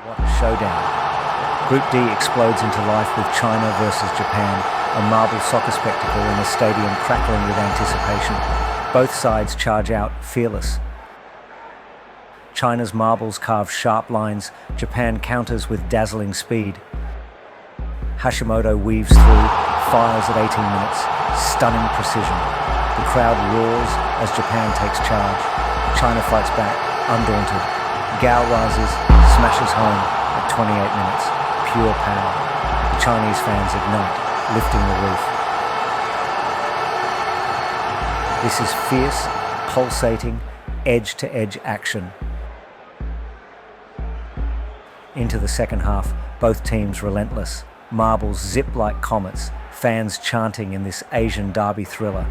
What a showdown. Group D explodes into life with China versus Japan, a marble soccer spectacle in a stadium crackling with anticipation. Both sides charge out, fearless. China's marbles carve sharp lines, Japan counters with dazzling speed. Hashimoto weaves through, fires at 18 minutes, stunning precision. The crowd roars as Japan takes charge. China fights back, undaunted. Gao rises, smashes home at 28 minutes. Pure power. The Chinese fans ignite, lifting the roof. This is fierce, pulsating, edge-to-edge action. Into the second half, both teams relentless. Marbles zip like comets, fans chanting in this Asian derby thriller.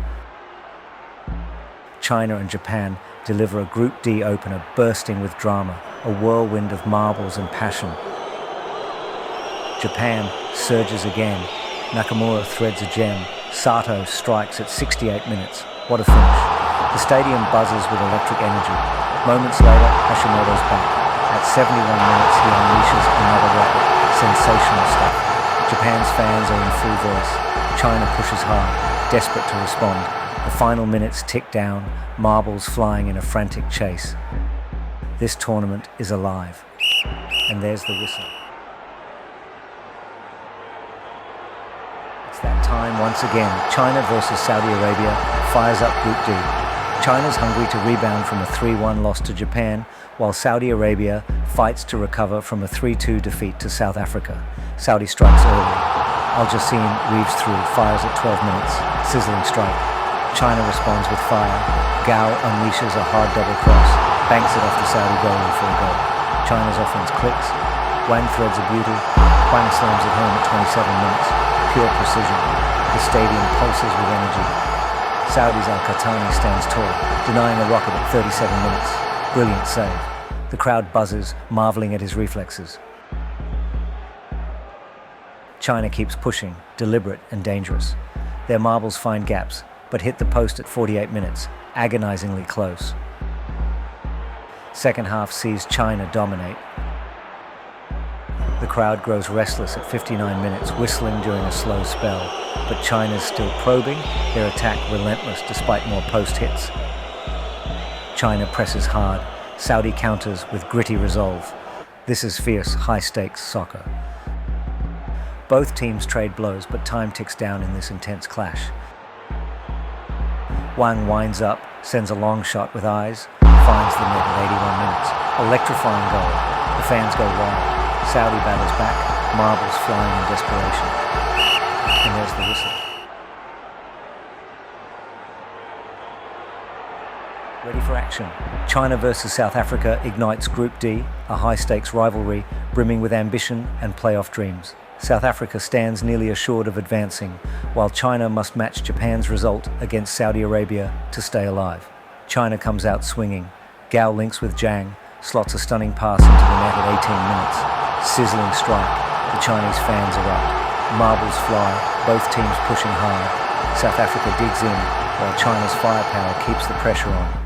China and Japan deliver a Group D opener bursting with drama, a whirlwind of marbles and passion. Japan surges again. Nakamura threads a gem. Sato strikes at 68 minutes. What a finish. The stadium buzzes with electric energy. Moments later, Hashimoto's back. At 71 minutes, he unleashes another rocket. Sensational stuff. Japan's fans are in full voice. China pushes hard, desperate to respond. The final minutes tick down, marbles flying in a frantic chase. This tournament is alive. And there's the whistle. It's that time once again. China versus Saudi Arabia fires up Group D. China's hungry to rebound from a 3-1 loss to Japan, while Saudi Arabia fights to recover from a 3-2 defeat to South Africa. Saudi strikes early. Al Jassim weaves through, fires at 12 minutes. Sizzling strike. China responds with fire. Gao unleashes a hard double cross, banks it off the Saudi goalie for a goal. China's offense clicks. Wang threads a beauty. Wang slams it home at 27 minutes. Pure precision. The stadium pulses with energy. Saudi's Al-Qahtani stands tall, denying a rocket at 37 minutes. Brilliant save. The crowd buzzes, marveling at his reflexes. China keeps pushing, deliberate and dangerous. Their marbles find gaps, but hit the post at 48 minutes, agonizingly close. Second half sees China dominate. The crowd grows restless at 59 minutes, whistling during a slow spell, but China's still probing, their attack relentless despite more post hits. China presses hard, Saudi counters with gritty resolve. This is fierce, high-stakes soccer. Both teams trade blows, but time ticks down in this intense clash. Wang winds up, sends a long shot with eyes, finds the net at 81 minutes. Electrifying goal. The fans go wild. Saudi battles back, marbles flying in desperation. And there's the whistle. Ready for action. China versus South Africa ignites Group D, a high-stakes rivalry brimming with ambition and playoff dreams. South Africa stands nearly assured of advancing, while China must match Japan's result against Saudi Arabia to stay alive. China comes out swinging. Gao links with Zhang, slots a stunning pass into the net at 18 minutes. Sizzling strike. The Chinese fans erupt. Marbles fly, both teams pushing hard. South Africa digs in, while China's firepower keeps the pressure on.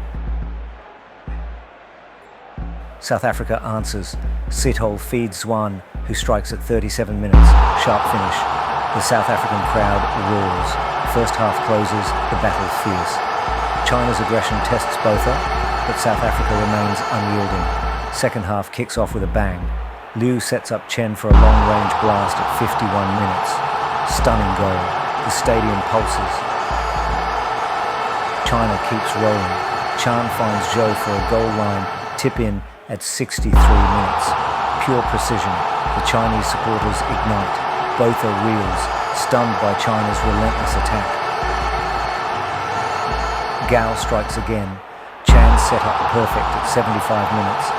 South Africa answers. Sithole feeds Zwan, who strikes at 37 minutes. Sharp finish. The South African crowd roars. First half closes, the battle fierce. China's aggression tests both up, but South Africa remains unyielding. Second half kicks off with a bang. Liu sets up Chen for a long-range blast at 51 minutes. Stunning goal. The stadium pulses. China keeps rolling. Chan finds Zhou for a goal line tip-in at 63 minutes. Pure precision. The Chinese supporters ignite. Both are reels, stunned by China's relentless attack. Gao strikes again. Chan set up perfect at 75 minutes.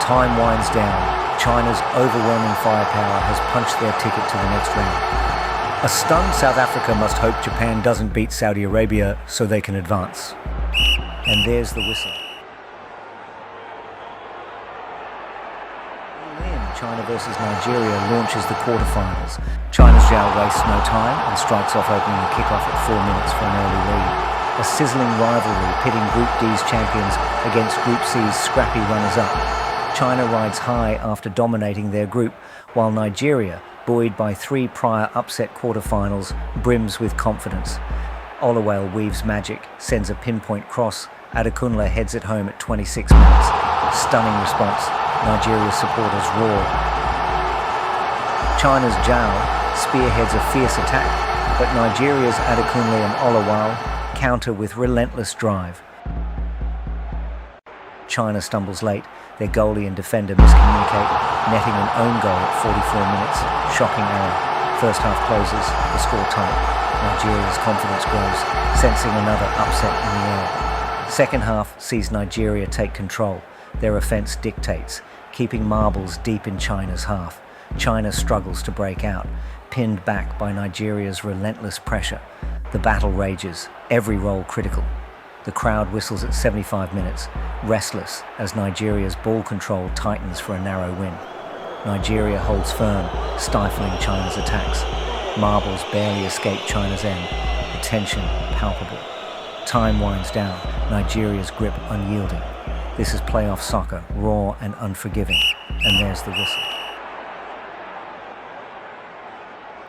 Time winds down. China's overwhelming firepower has punched their ticket to the next round. A stunned South Africa must hope Japan doesn't beat Saudi Arabia so they can advance. And there's the whistle. China versus Nigeria launches the quarterfinals. China's Zhao wastes no time and strikes off, opening the kickoff at 4 minutes for an early lead. A sizzling rivalry pitting Group D's champions against Group C's scrappy runners-up. China rides high after dominating their group, while Nigeria, buoyed by 3 prior upset quarterfinals, brims with confidence. Olawale weaves magic, sends a pinpoint cross. Adekunle heads it home at 26 minutes. Stunning response. Nigeria supporters roar. China's Zhao spearheads a fierce attack, but Nigeria's Adekunle and Olawale counter with relentless drive. China stumbles late. Their goalie and defender miscommunicate, netting an own goal at 44 minutes. Shocking error. First half closes, the score tight. Nigeria's confidence grows, sensing another upset in the air. Second half sees Nigeria take control. Their offense dictates, keeping marbles deep in China's half. China struggles to break out, pinned back by Nigeria's relentless pressure. The battle rages, every role critical. The crowd whistles at 75 minutes, restless as Nigeria's ball control tightens for a narrow win. Nigeria holds firm, stifling China's attacks. Marbles barely escape China's end, the tension palpable. Time winds down, Nigeria's grip unyielding. This is playoff soccer, raw and unforgiving, and there's the whistle.